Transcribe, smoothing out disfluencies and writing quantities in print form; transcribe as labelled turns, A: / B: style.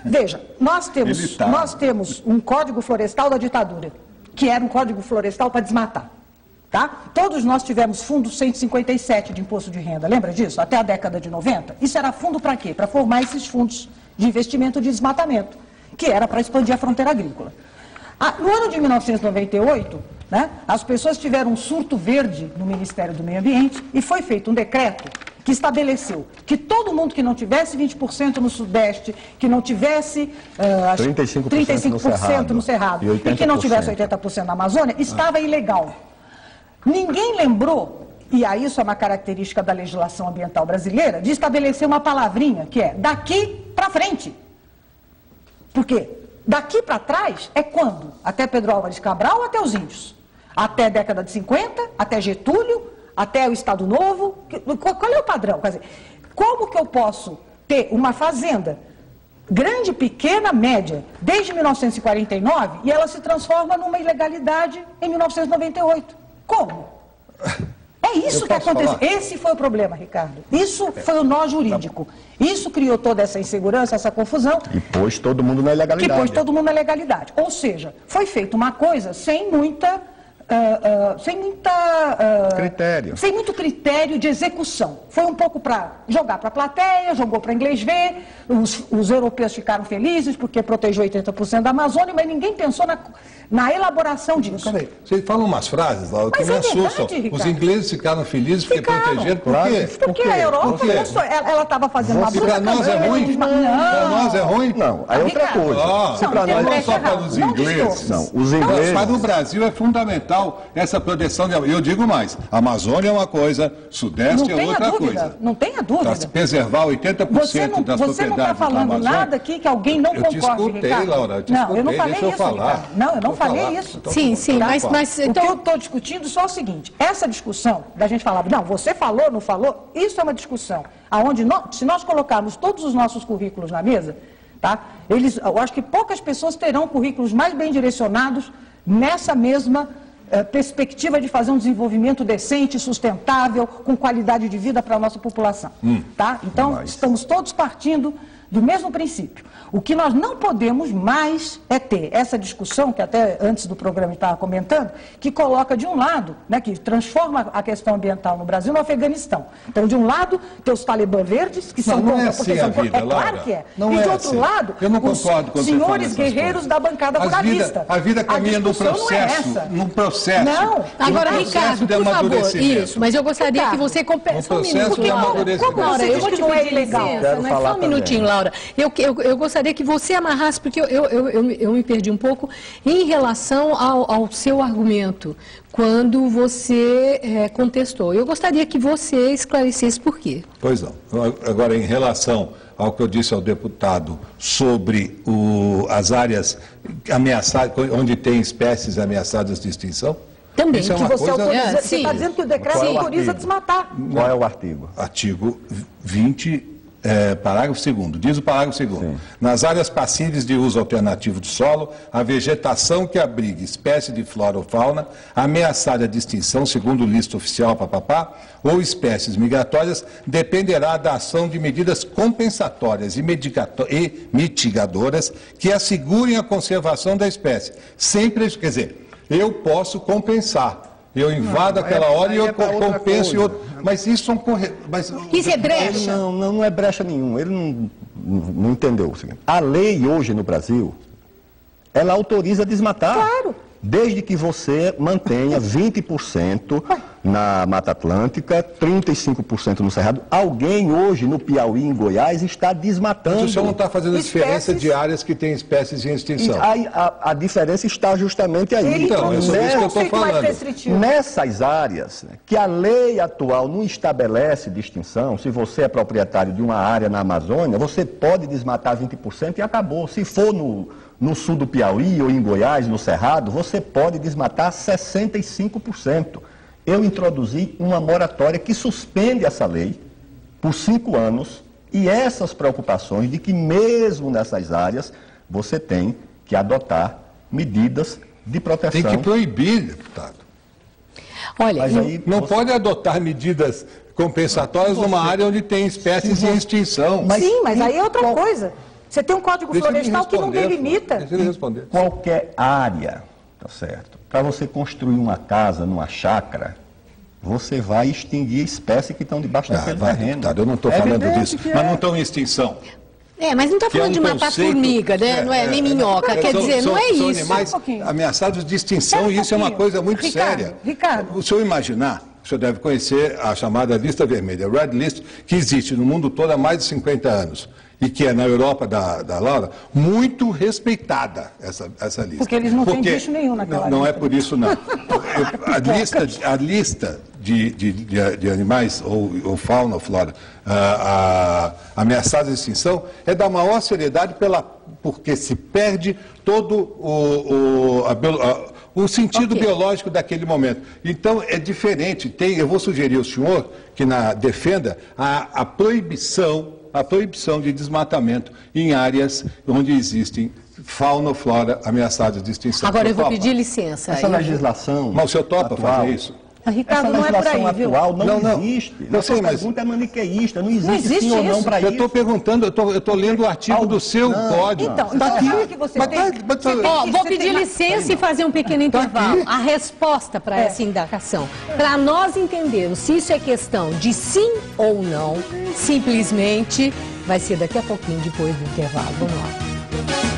A: Veja, nós temos um Código Florestal da ditadura, que era um Código Florestal para desmatar. Tá? Todos nós tivemos fundo 157 de imposto de renda, lembra disso? Até a década de 90. Isso era fundo para quê? Para formar esses fundos de investimento de desmatamento, que era para expandir a fronteira agrícola. No ano de 1998, né, as pessoas tiveram um surto verde no Ministério do Meio Ambiente e foi feito um decreto que estabeleceu que todo mundo que não tivesse 20% no Sudeste, que não tivesse 35% no Cerrado e que não tivesse 80% na Amazônia, estava ilegal. Ninguém lembrou, e aí isso é uma característica da legislação ambiental brasileira, de estabelecer uma palavrinha que é daqui para frente. Por quê? Daqui para trás é quando? Até Pedro Álvares Cabral ou até os índios? Até a década de 50, até Getúlio, até o Estado Novo? Qual é o padrão? Quer dizer, como que eu posso ter uma fazenda grande, pequena, média, desde 1949 e ela se transforma numa ilegalidade em 1998? Como? É isso que aconteceu. Esse foi o problema, Ricardo. Isso foi o nó jurídico. Isso criou toda essa insegurança, essa confusão.
B: E pôs todo mundo na ilegalidade.
A: Que pôs todo mundo na legalidade. Ou seja, foi feita uma coisa sem muito critério de execução. Foi um pouco para jogar para a plateia, jogou para inglês ver, os europeus ficaram felizes porque protegeu 80% da Amazônia, mas ninguém pensou na elaboração disso.
C: Peraí, você fala umas frases lá que me assustam. Os ingleses ficaram felizes porque protegeram. Por quê?
A: Porque a Europa ela estava fazendo uma
C: busca. Para nós é ruim? Para nós é ruim?
B: Não, aí é outra coisa.
C: Se para nós não só para os ingleses.
B: Não, os ingleses.
C: Mas no Brasil é fundamental essa proteção. Eu digo mais, a Amazônia é uma coisa, Sudeste é outra coisa.
A: Não tenha dúvida.
C: Para preservar 80% das propriedades da Amazônia.
A: Você não está falando nada aqui que alguém não concorde, Ricardo.
C: Eu te escutei, Laura.
A: Não, eu não falei isso, Ricardo. Não, eu não falei isso.
D: Sim, mas
A: então... O que eu estou discutindo só é o seguinte, essa discussão da gente falar, não, você falou, não falou, isso é uma discussão onde se nós colocarmos todos os nossos currículos na mesa, tá? Eu acho que poucas pessoas terão currículos mais bem direcionados nessa mesma perspectiva de fazer um desenvolvimento decente, sustentável, com qualidade de vida para a nossa população. Tá? Então, estamos todos partindo do mesmo princípio. O que nós não podemos mais é ter essa discussão, que até antes do programa estava comentando, que coloca de um lado, né, que transforma a questão ambiental no Brasil no Afeganistão. Então, de um lado, tem os talibã verdes, que são
C: contra, porque são
A: contra, claro que é.
C: Não
A: e de
C: é
A: outro
C: assim.
A: lado, os senhores guerreiros da bancada ruralista.
C: A vida caminha num processo.
A: Não.
D: Agora, Ricardo, por favor, isso, mas eu gostaria que você...
C: Só um minuto,
D: Laura, eu vou te pedir licença, mas só um minutinho, Laura. Eu gostaria que você amarrasse, porque eu me perdi um pouco em relação ao seu argumento, quando você contestou. Eu gostaria que você esclarecesse por quê.
C: Pois não. Agora, em relação ao que eu disse ao deputado sobre as áreas ameaçadas, onde tem espécies ameaçadas de extinção,
D: também.
A: Que você autoriza, você está dizendo que o decreto autoriza a desmatar.
B: Qual é o artigo?
C: Artigo 20, parágrafo 2º. Diz o parágrafo 2º.
B: Sim.
C: Nas áreas passíveis de uso alternativo do solo, a vegetação que abrigue espécie de flora ou fauna ameaçada de extinção, segundo lista oficial, ou espécies migratórias, dependerá da ação de medidas compensatórias e mitigadoras que assegurem a conservação da espécie. Sempre, quer dizer, eu posso compensar. Eu invado aquela hora e eu compenso. Mas isso são
D: Isso é brecha?
B: Não é brecha nenhuma. Ele não entendeu o seguinte. A lei hoje no Brasil, ela autoriza desmatar.
A: Claro.
B: Desde que você mantenha 20% na Mata Atlântica, 35% no Cerrado. Alguém hoje no Piauí, em Goiás, está desmatando.
C: Mas o senhor não está fazendo diferença de áreas que têm espécies em extinção.
B: A diferença está justamente aí.
C: Então, é sobre isso que eu estou falando.
B: Nessas áreas, que a lei atual não estabelece distinção, se você é proprietário de uma área na Amazônia, você pode desmatar 20% e acabou. Se for no sul do Piauí ou em Goiás, no Cerrado, você pode desmatar 65%. Eu introduzi uma moratória que suspende essa lei por 5 anos e essas preocupações de que mesmo nessas áreas você tem que adotar medidas de proteção.
C: Tem que proibir, deputado.
D: Olha,
C: não pode adotar medidas compensatórias numa área onde tem espécies em extinção.
A: Sim, mas aí é outra coisa. Você tem um código florestal que não delimita.
C: Deixa ele responder.
B: Qualquer área, tá certo? Para você construir uma casa numa chácara, você vai extinguir espécies que estão debaixo daquele terreno.
C: Deputado, eu não estou falando disso, mas não estão em extinção.
D: Mas não está falando de matar formiga, né? Não é nem minhoca, quer dizer, não é
C: são
D: isso.
C: animais ameaçados de extinção e isso é uma coisa muito séria.
A: Ricardo.
C: O senhor imaginar, o senhor deve conhecer a chamada lista vermelha, Red List, que existe no mundo todo há mais de 50 anos. E que é na Europa da Laura, muito respeitada essa lista.
A: Porque eles não têm bicho nenhum naquela lista.
C: Não é por isso, não. A lista de animais, ou fauna, ou flora, ameaçados de extinção, é da maior seriedade porque se perde todo o sentido biológico daquele momento. Então, é diferente. Eu vou sugerir ao senhor que defenda a proibição de desmatamento em áreas onde existem fauna ou flora ameaçadas de extinção.
D: Agora eu vou pedir licença.
B: Essa legislação.
C: Mas o senhor topa fazer isso?
A: Ricardo,
B: Essa
A: não é por
B: legislação
A: aí, viu?
B: atual não existe.
C: Essa
B: pergunta é maniqueísta, não existe sim
A: isso.
B: ou não para isso.
C: Eu estou perguntando, eu estou lendo o artigo do seu código.
A: Então sabe que você tem...
D: Vou pedir licença e fazer um pequeno intervalo. A resposta para essa indagação, para nós entendermos se isso é questão de sim ou não, simplesmente vai ser daqui a pouquinho, depois do intervalo. Vamos lá.